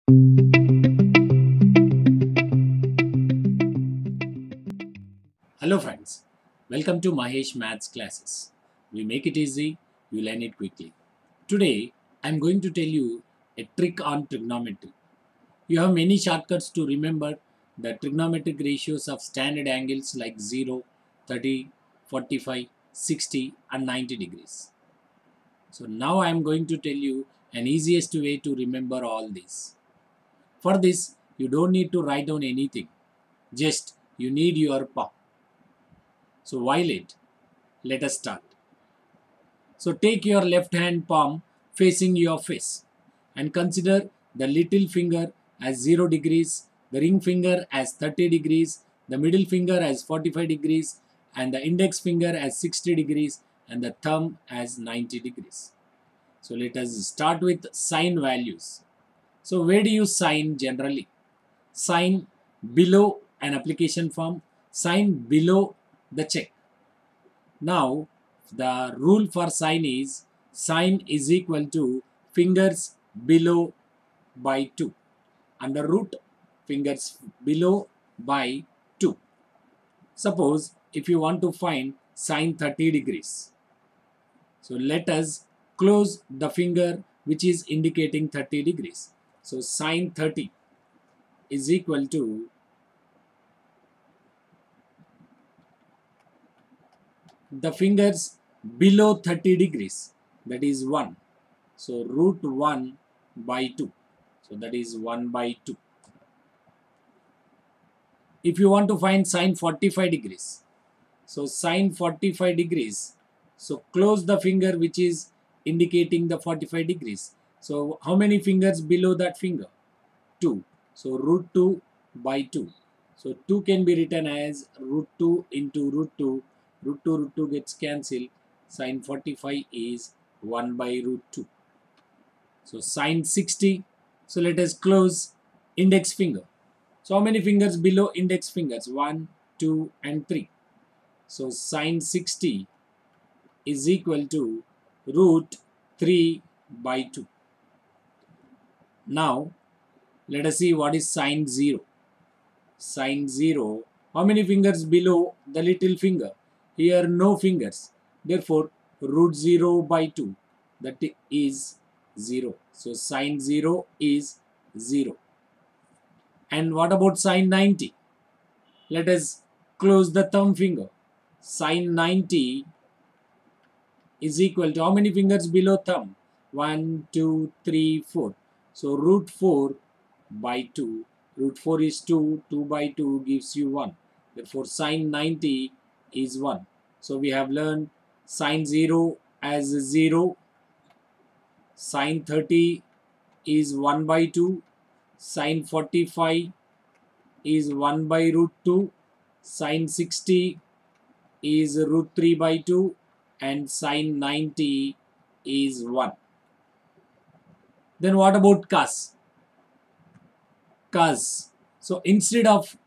Hello friends, welcome to Mahesh Maths classes. We make it easy, you learn it quickly. Today, I am going to tell you a trick on trigonometry. You have many shortcuts to remember the trigonometric ratios of standard angles like 0, 30, 45, 60 and 90 degrees. So now I am going to tell you an easiest way to remember all these. For this, you don't need to write down anything. Just you need your palm. So while let us start. So take your left hand palm facing your face and consider the little finger as 0 degrees, the ring finger as 30 degrees, the middle finger as 45 degrees and the index finger as 60 degrees and the thumb as 90 degrees. So let us start with sign values. So where do you sign generally? Sign below an application form, sign below the check. Now, the rule for sign is equal to fingers below by 2. Under root, fingers below by 2. Suppose if you want to find sine 30 degrees. So let us close the finger which is indicating 30 degrees. So sine 30 is equal to the fingers below 30 degrees, that is 1. So root 1 by 2. So that is 1 by 2. If you want to find sine 45 degrees, so sine 45 degrees, so close the finger which is indicating the 45 degrees. So how many fingers below that finger? 2. So root 2 by 2. So 2 can be written as root 2 into root 2. Root 2 gets cancelled. Sine 45 is 1 by root 2. So sine 60. So let us close index finger. So how many fingers below index fingers? 1, 2 and 3. So sine 60 is equal to root 3 by 2. Now let us see what is sine 0. Sine 0. How many fingers below the little finger? Here no fingers. Therefore root 0 by 2. That is 0. So sine 0 is 0. And what about sine 90? Let us close the thumb finger. Sine 90 is equal to how many fingers below thumb? 1, 2, 3, 4. So root 4 by 2. Root 4 is 2. 2 by 2 gives you 1. Therefore sine 90 is 1. So we have learned sine 0 as 0. Sine 30 is 1 by 2. Sine 45 is 1 by root 2. Sine 60 is root 3 by 2. And sine 90 is 1. Then what about cos? Cos. So instead of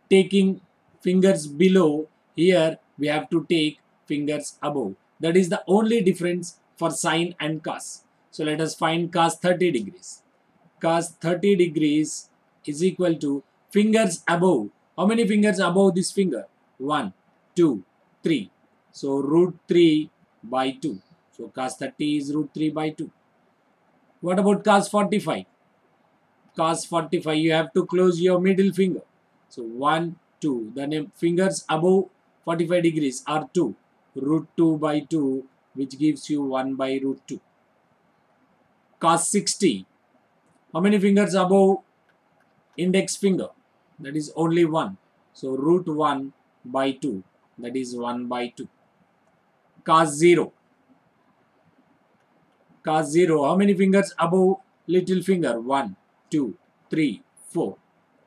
taking fingers below, here we have to take fingers above. That is the only difference for sine and cos. So let us find cos 30 degrees. Cos 30 degrees is equal to fingers above. How many fingers above this finger? 1, 2, 3. So root 3 by 2. So cos 30 is root 3 by 2. What about cos 45? Cos 45, you have to close your middle finger. So 1, 2. The fingers above 45 degrees are 2. Root 2 by 2, which gives you 1 by root 2. Cos 60. How many fingers above index finger? That is only 1. So root 1 by 2. That is 1 by 2. Cos 0. Cos 0. How many fingers above little finger? 1, 2, 3, 4.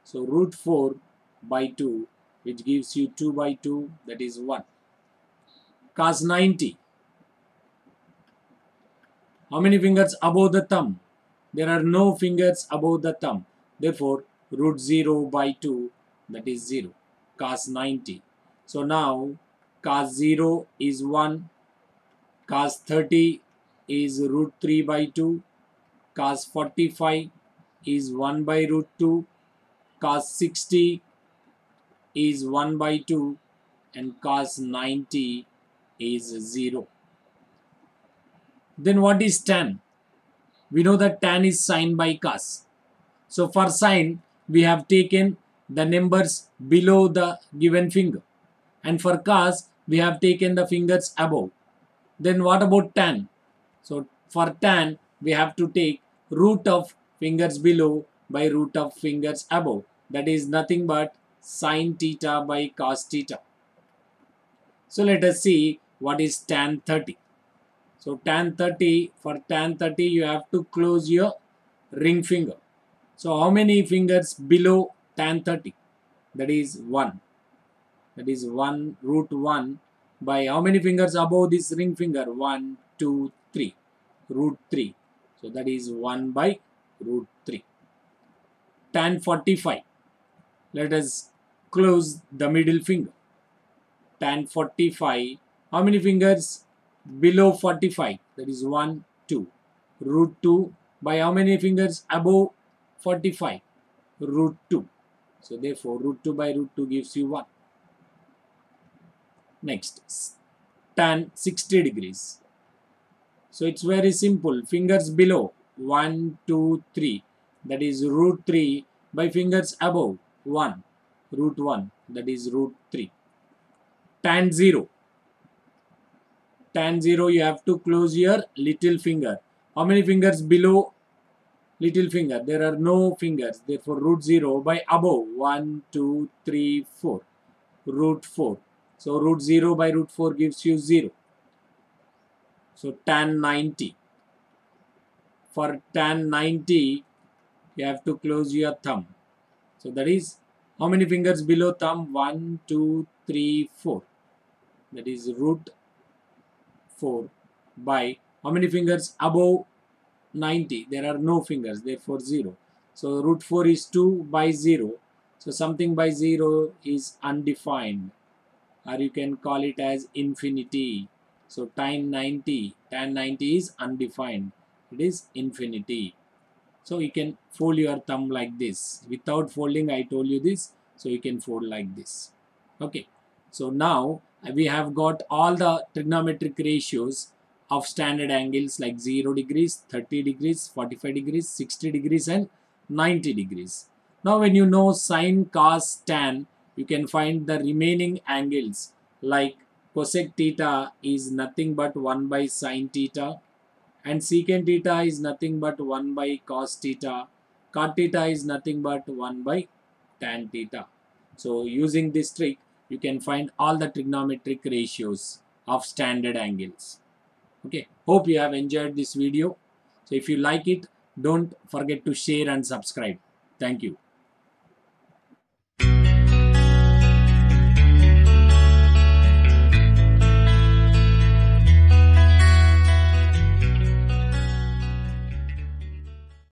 So root 4 by 2, which gives you 2 by 2, that is 1. Cos 90. How many fingers above the thumb? There are no fingers above the thumb. Therefore, root 0 by 2, that is 0. Cos 90. So now, cos 0 is 1. Cos 30 is root 3 by 2. Cos 45 is 1 by root 2, cos 60 is 1 by 2, and cos 90 is 0. Then what is tan? We know that tan is sine by cos. So for sine, we have taken the numbers below the given finger. And for cos, we have taken the fingers above. Then what about tan? So for tan, we have to take root of fingers below by root of fingers above. That is nothing but sine theta by cos theta. So let us see what is tan 30. So tan 30, for tan 30 you have to close your ring finger. So how many fingers below tan 30? That is 1. That is 1 root 1 by how many fingers above this ring finger? 1, 2, 3. Root 3. So that is 1 by root 3. Tan 45. Let us close the middle finger. Tan 45. How many fingers below 45? That is 1, 2. Root 2 by how many fingers above 45? Root 2. So therefore root 2 by root 2 gives you 1. Next, tan 60 degrees. So it's very simple. Fingers below 1, 2, 3. That is root 3 by fingers above 1. Root 1. That is root 3. Tan 0. Tan 0 you have to close your little finger. How many fingers below little finger? There are no fingers. Therefore root 0 by above 1, 2, 3, 4. Root 4. So root 0 by root 4 gives you 0. So tan 90. For tan 90, you have to close your thumb. So that is how many fingers below thumb? 1, 2, 3, 4. That is root 4 by how many fingers above 90? There are no fingers, therefore 0. So root 4 is 2 by 0. So something by 0 is undefined, or you can call it as infinity. So tan 90 is undefined. It is infinity. So you can fold your thumb like this. Without folding, I told you this. So you can fold like this. Okay. So now we have got all the trigonometric ratios of standard angles like 0 degrees, 30 degrees, 45 degrees, 60 degrees and 90 degrees. Now when you know sine, cos, tan, you can find the remaining angles like cosec theta is nothing but 1 by sine theta, and secant theta is nothing but 1 by cos theta. Cot theta is nothing but 1 by tan theta. So using this trick, you can find all the trigonometric ratios of standard angles. Okay, hope you have enjoyed this video. So if you like it, don't forget to share and subscribe. Thank you.